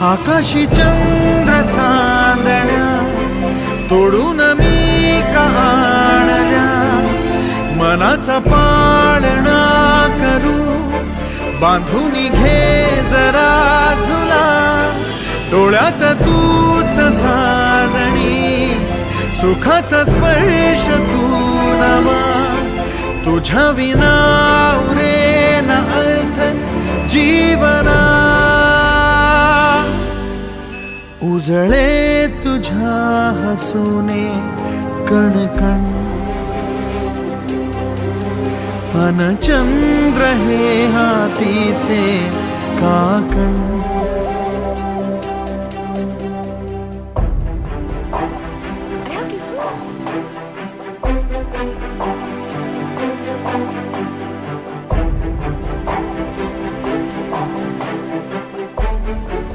आकाशी चंद्र चांदण्या तोडून मी का आणल्या, मनाचा पाळणा करू बांधून घे जरा झुला, डोळ्यात तूच साजणी सुखाचा स्पर्श तू नवा, तुझ्या विना उरेना अर्थ जीवना, उजळे तुझ्या हसूने कणकण, अन चंद्र हे हातीचे काकण.